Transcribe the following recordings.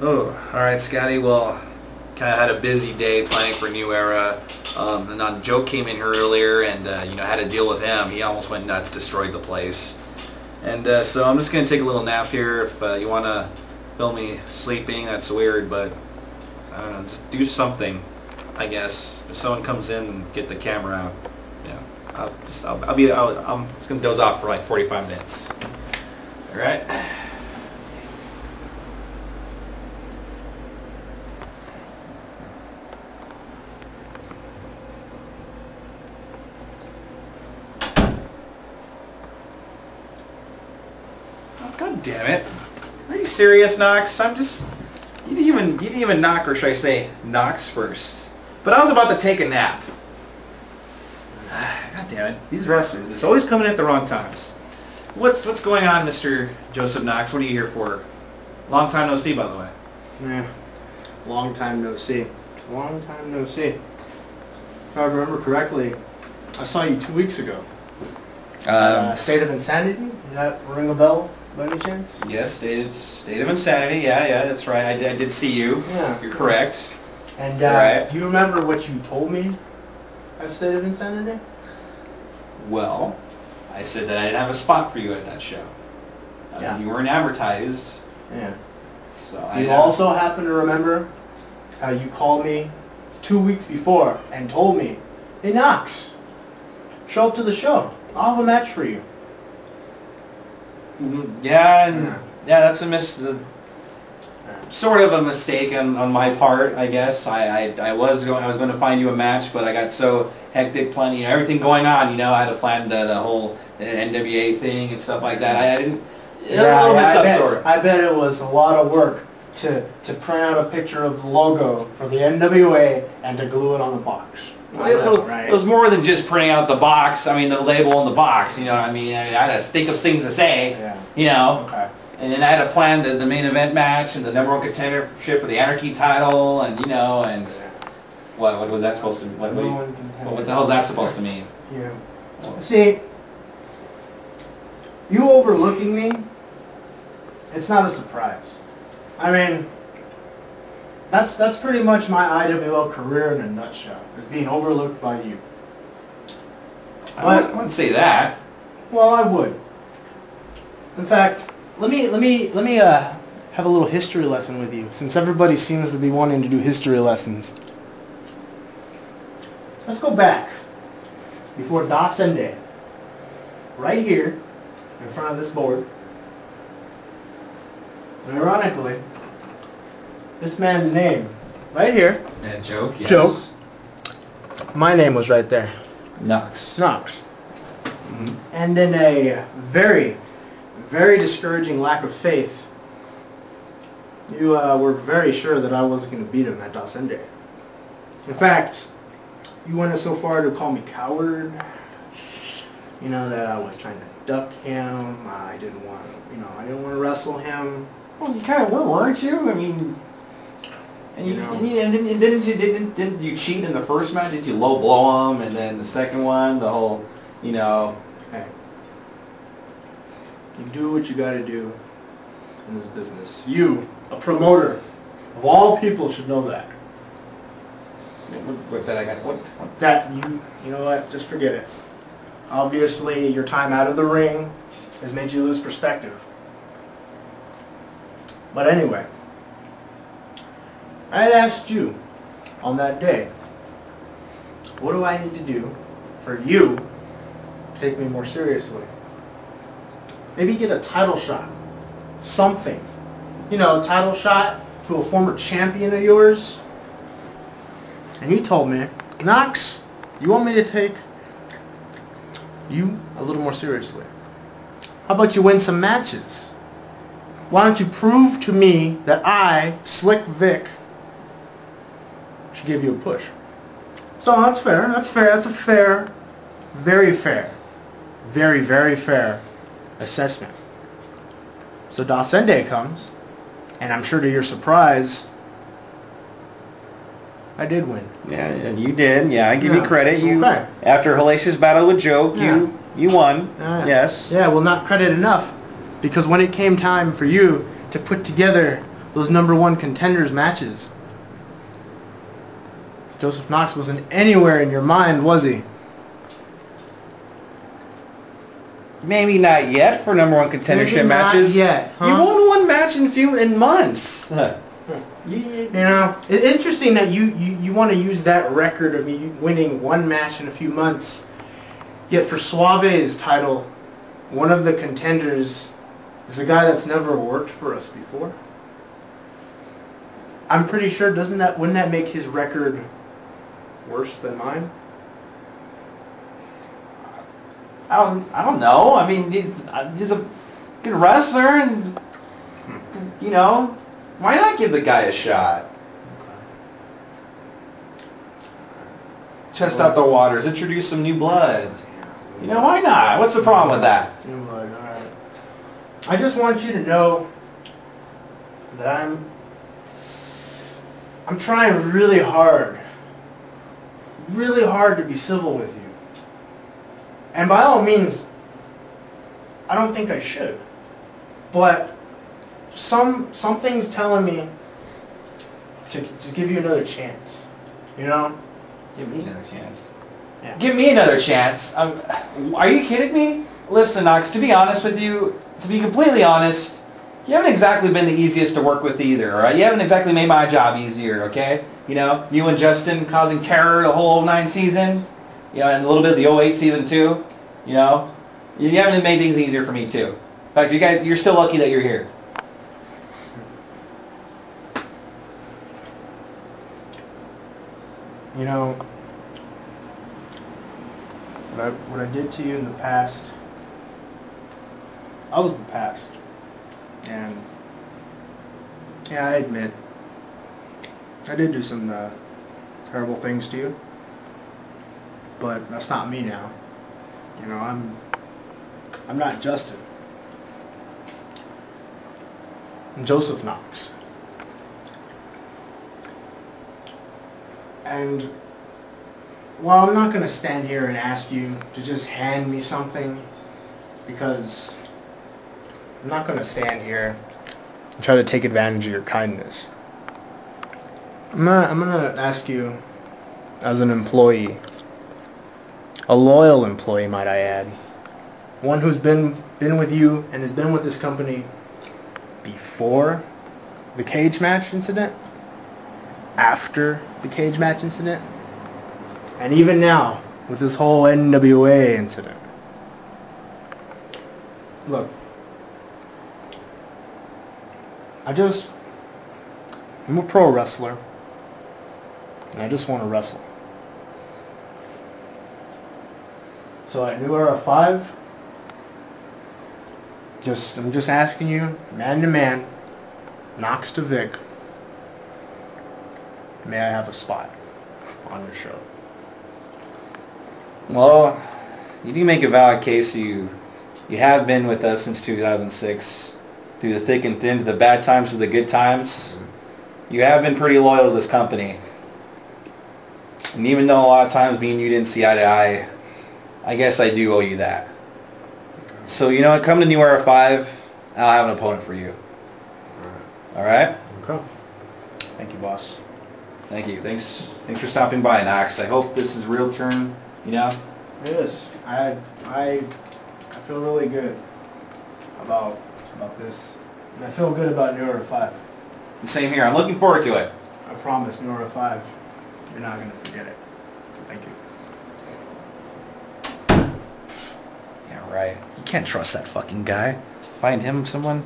Oh, all right, Scotty. Well, kind of had a busy day planning for New Era. And then Joe came in here earlier, and had to deal with him. He almost went nuts, destroyed the place. And so I'm just gonna take a little nap here. If you want to film me sleeping, that's weird, but I don't know. Just do something, I guess. If someone comes in, and get the camera out. Yeah, I'm just gonna doze off for like 45 minutes. All right. God damn it! Are you serious, Knox? You didn't even knock, or should I say, Knox first. But I was about to take a nap. God damn it! These wrestlers, it's always coming at the wrong times. What's going on, Mr. Joseph Knox? What are you here for? Long time no see, by the way. Yeah, long time no see. Long time no see. If I remember correctly, I saw you 2 weeks ago. State of Insanity? Does that ring a bell by any chance? Yes, State of Insanity. Yeah, that's right. I did see you. Yeah. You're correct. And right. Do you remember what you told me at State of Insanity? Well, I said that I didn't have a spot for you at that show. Yeah. You weren't advertised. Yeah. So you also happen to remember how you called me 2 weeks before and told me, "Hey Knox, show up to the show. I'll have a match for you." Yeah, that's sort of a mistake on my part, I guess. I was going to find you a match, but I got so hectic, plenty everything going on. I had to plan the whole NWA thing and stuff like that. I didn't. It was a little messed up, sort of. I bet it was a lot of work to print out a picture of the logo for the NWA and to glue it on the box. It was more than just printing out the box. I mean, the label on the box. You know what I mean? I had to think of things to say. Yeah. Okay. And then I had to plan the main event match and the #1 contendership for the Anarchy title, and what was that supposed to? What the hell is that supposed to mean? Yeah. See, you overlooking me, it's not a surprise. I mean, that's pretty much my IWL career in a nutshell, is being overlooked by you. I wouldn't say that. Well, I would. In fact, let me have a little history lesson with you, since everybody seems to be wanting to do history lessons. Let's go back before Dawson Day, right here in front of this board. And ironically, this man's name, right here. Yeah, Joke. Yes. Joke. My name was right there. Knox. Knox. Mm-hmm. And in a very, very discouraging lack of faith, you were very sure that I wasn't going to beat him at Dawson Day. In fact, you went so far to call me coward. That I was trying to duck him. I didn't want to wrestle him. Well, you kind of were, weren't you? I mean, didn't you cheat in the first match? Did you low blow him, and then the second one, the whole, Hey, you do what you got to do in this business. You, a promoter of all people, should know that. That you know what? Just forget it. Obviously, your time out of the ring has made you lose perspective. But anyway, I had asked you on that day, what do I need to do for you to take me more seriously? Maybe get a title shot. Something. A title shot to a former champion of yours. And you told me, Knox, you want me to take you a little more seriously. How about you win some matches? Why don't you prove to me that I, Slick Vic, should give you a push? So that's fair. That's a fair, very fair, very, very fair assessment. So Dawson Day comes, and I'm sure to your surprise, I did win. Yeah, and you did. Yeah, I give you credit. After a hellacious battle with Joke, you won. Yes. Yeah, well, not credit enough, because when it came time for you to put together those #1 contenders matches. Joseph Knox wasn't anywhere in your mind, was he? Maybe not yet for #1 contendership matches. Not yet. Huh? You won one match in months. You know, it's interesting that you want to use that record of me winning one match in a few months. Yet for Suave's title, one of the contenders is a guy that's never worked for us before. I'm pretty sure, wouldn't that make his record worse than mine? I don't know. I mean, he's a good wrestler, and you know, why not give the guy a shot? Test out the waters, introduce some new blood. You know, why not? What's the problem with that? New blood, all right. I just want you to know that I'm trying really hard to be civil with you. And by all means, I don't think I should. But something's telling me to give you another chance. You know? Give me another chance. Yeah. Give me another chance. Are you kidding me? Listen, Knox, to be honest with you, to be completely honest, you haven't exactly been the easiest to work with either, alright? You haven't exactly made my job easier, okay? You know, you and Justin causing terror the whole 9 seasons, you know, and a little bit of the 08 season too, you know? You haven't made things easier for me too. In fact, you're still lucky that you're here. You know, what I did to you in the past, I was the past. And yeah, I admit, I did do some terrible things to you. But that's not me now. You know, I'm not Justin. I'm Joseph Knox. And while I'm not going to stand here and ask you to just hand me something, because I'm not going to stand here and try to take advantage of your kindness. I'm going to ask you, as an employee, a loyal employee, might I add, one who's been with you and has been with this company before the cage match incident, after the cage match incident, and even now with this whole NWA incident. Look, I'm a pro wrestler, and I just want to wrestle. So at New Era 5, I'm just asking you, man to man, Knox to Vic, may I have a spot on your show? Well, you do make a valid case. You have been with us since 2006, through the thick and thin, to the bad times to the good times. You have been pretty loyal to this company. And even though a lot of times me and you didn't see eye to eye, I guess I do owe you that. So, you know what, come to New Era 5, I'll have an opponent for you. Alright? Okay. Thank you, boss. Thank you. Thanks for stopping by, Knox. I hope this is a real turn, you know? It is. I feel really good about this. And I feel good about New Era 5. Same here. I'm looking forward to it. I promise, New Era 5, you're not going to forget it. Thank you. Yeah, right. You can't trust that fucking guy. Find him someone,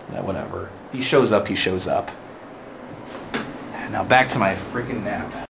whatever. He shows up, he shows up. Now back to my freaking nap.